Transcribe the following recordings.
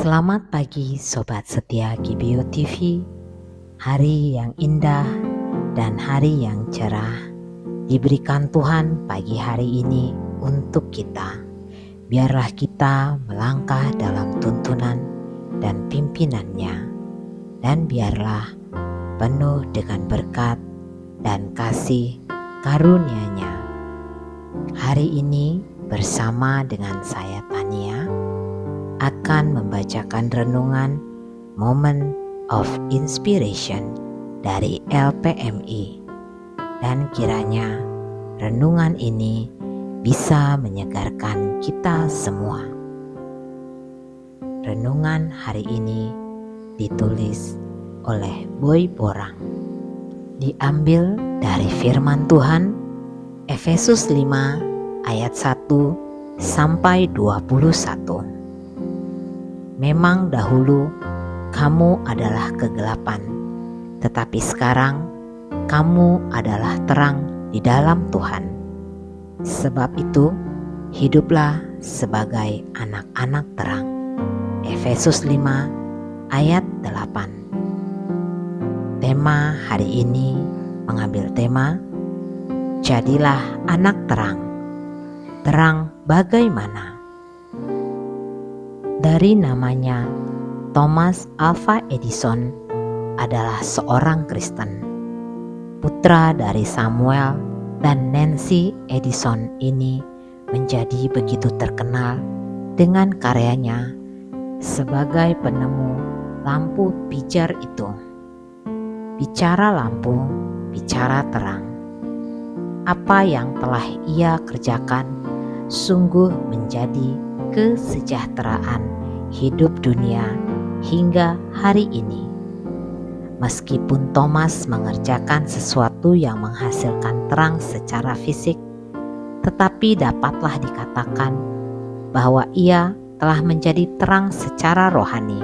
Selamat pagi Sobat Setia GBO TV. Hari yang indah dan hari yang cerah diberikan Tuhan pagi hari ini untuk kita. Biarlah kita melangkah dalam tuntunan dan pimpinannya, dan biarlah penuh dengan berkat dan kasih karunia-Nya. Hari ini bersama dengan saya Tania akan membacakan renungan Moment of Inspiration dari LPMI, dan kiranya renungan ini bisa menyegarkan kita semua. Renungan hari ini ditulis oleh Boy Borang, diambil dari firman Tuhan Efesus 5 ayat 1 sampai 21. Memang dahulu kamu adalah kegelapan, tetapi sekarang kamu adalah terang di dalam Tuhan. Sebab itu, hiduplah sebagai anak-anak terang. Efesus 5 ayat 8. Tema hari ini mengambil tema Jadilah anak terang. Terang bagaimana? Dari namanya, Thomas Alva Edison adalah seorang Kristen. Putra dari Samuel dan Nancy Edison ini menjadi begitu terkenal dengan karyanya sebagai penemu lampu pijar itu. Bicara lampu, bicara terang. Apa yang telah ia kerjakan sungguh menjadi kesejahteraan hidup dunia hingga hari ini. Meskipun Thomas mengerjakan sesuatu yang menghasilkan terang secara fisik, tetapi dapatlah dikatakan bahwa ia telah menjadi terang secara rohani.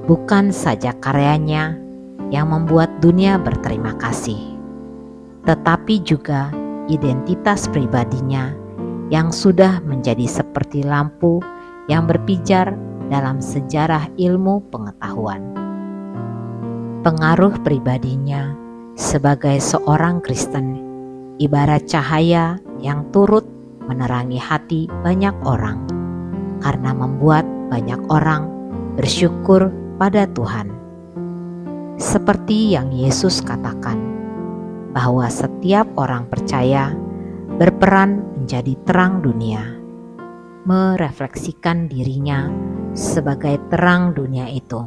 Bukan saja karyanya yang membuat dunia berterima kasih, tetapi juga identitas pribadinya yang sudah menjadi seperti lampu yang berpijar dalam sejarah ilmu pengetahuan. Pengaruh pribadinya sebagai seorang Kristen ibarat cahaya yang turut menerangi hati banyak orang karena membuat banyak orang bersyukur pada Tuhan. Seperti yang Yesus katakan, bahwa setiap orang percaya berperan menjadi terang dunia, merefleksikan dirinya sebagai terang dunia itu.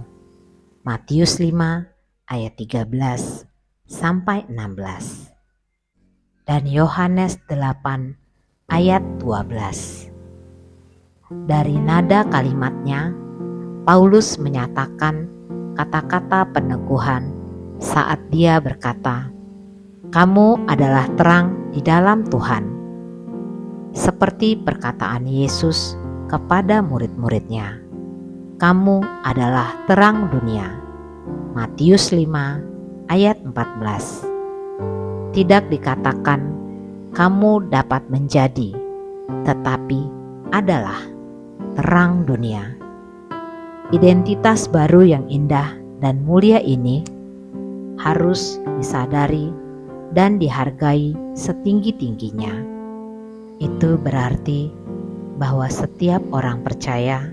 Matius 5 ayat 13 sampai 16 dan Yohanes 8 ayat 12. Dari nada kalimatnya, Paulus menyatakan kata-kata peneguhan saat dia berkata, "Kamu adalah terang di dalam Tuhan," seperti perkataan Yesus kepada murid-muridnya, "Kamu adalah terang dunia." Matius 5 ayat 14. Tidak dikatakan kamu dapat menjadi, tetapi adalah terang dunia. Identitas baru yang indah dan mulia ini harus disadari dan dihargai setinggi-tingginya. Itu berarti bahwa setiap orang percaya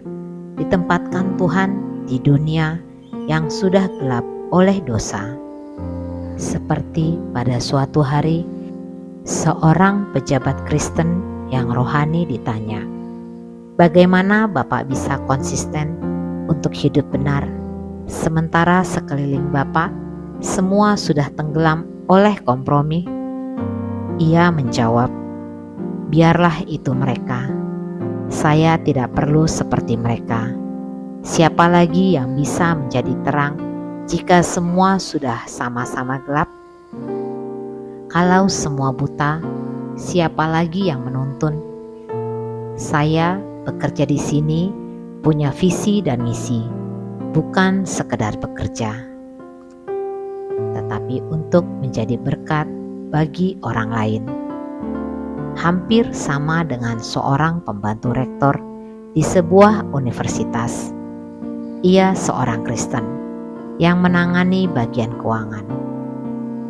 ditempatkan Tuhan di dunia yang sudah gelap oleh dosa. Seperti pada suatu hari, seorang pejabat Kristen yang rohani ditanya, "Bagaimana Bapak bisa konsisten untuk hidup benar, sementara sekeliling Bapak semua sudah tenggelam oleh kompromi?" Ia menjawab, "Biarlah itu mereka. Saya tidak perlu seperti mereka. Siapa lagi yang bisa menjadi terang jika semua sudah sama-sama gelap? Kalau semua buta, siapa lagi yang menuntun? Saya bekerja di sini punya visi dan misi, bukan sekedar bekerja, tetapi untuk menjadi berkat bagi orang lain." Hampir sama dengan seorang pembantu rektor di sebuah universitas Ia seorang Kristen yang menangani bagian keuangan.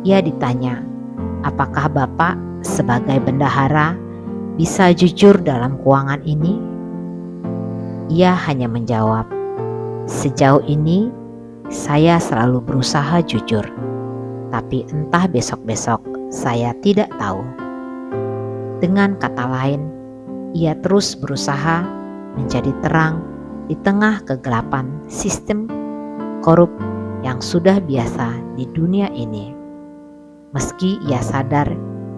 Ia ditanya, apakah Bapak sebagai bendahara bisa jujur dalam keuangan ini? Ia hanya menjawab, sejauh ini saya selalu berusaha jujur, tapi entah besok-besok saya tidak tahu. Dengan kata lain, ia terus berusaha menjadi terang di tengah kegelapan sistem korup yang sudah biasa di dunia ini. Meski ia sadar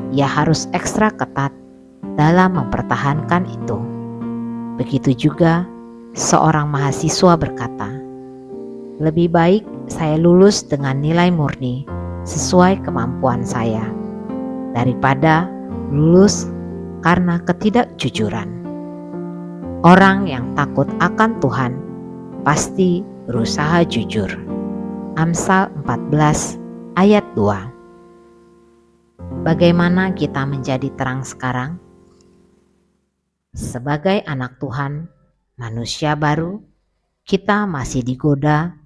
ia harus ekstra ketat dalam mempertahankan itu. Begitu juga seorang mahasiswa berkata, lebih baik saya lulus dengan nilai murni sesuai kemampuan saya daripada lulus karena ketidakjujuran. Orang yang takut akan Tuhan pasti berusaha jujur. Amsal 14 ayat 2. Bagaimana kita menjadi terang sekarang? Sebagai anak Tuhan, manusia baru, kita masih digoda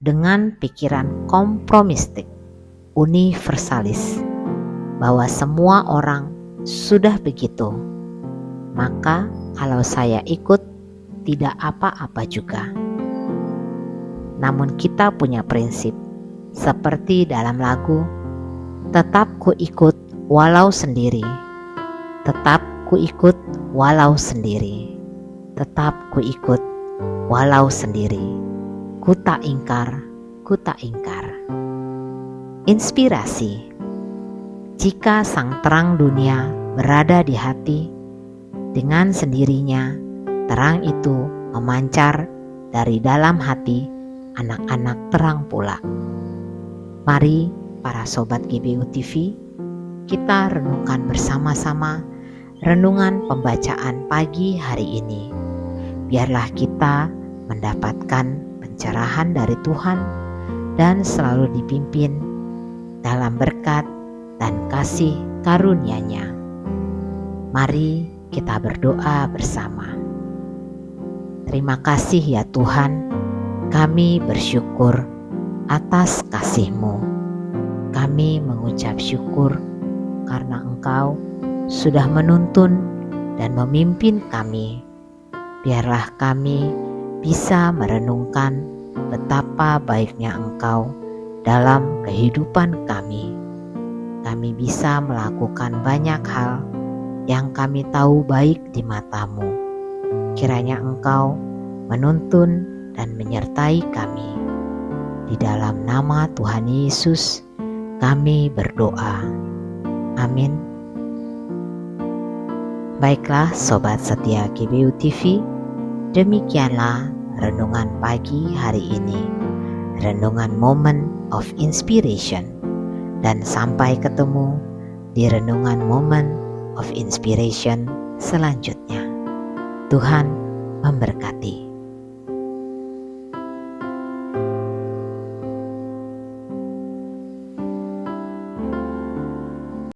dengan pikiran kompromistik, universalis, bahwa semua orang sudah begitu. Maka kalau saya ikut, tidak apa-apa juga. Namun kita punya prinsip, seperti dalam lagu, tetap ku ikut walau sendiri, tetap ku ikut walau sendiri, tetap ku ikut walau sendiri, ku tak ingkar, ku tak ingkar. Inspirasi. Jika sang terang dunia berada di hati, dengan sendirinya terang itu memancar dari dalam hati anak-anak terang pula. Mari para sobat GBU TV, kita renungkan bersama-sama renungan pembacaan pagi hari ini. Biarlah kita mendapatkan pencerahan dari Tuhan dan selalu dipimpin dalam berkat dan kasih karunia-Nya. Mari kita berdoa bersama. Terima kasih ya Tuhan, kami bersyukur atas kasih-Mu. Kami mengucap syukur karena Engkau sudah menuntun dan memimpin kami. Biarlah kami bisa merenungkan betapa baiknya Engkau dalam kehidupan kami. Kami bisa melakukan banyak hal yang kami tahu baik di mata-Mu. Kiranya Engkau menuntun dan menyertai kami. Di dalam nama Tuhan Yesus kami berdoa. Amin. Baiklah sobat setia GBU TV, demikianlah renungan pagi hari ini. Renungan Moment of Inspiration. Dan sampai ketemu di renungan Moment of Inspiration selanjutnya. Tuhan memberkati.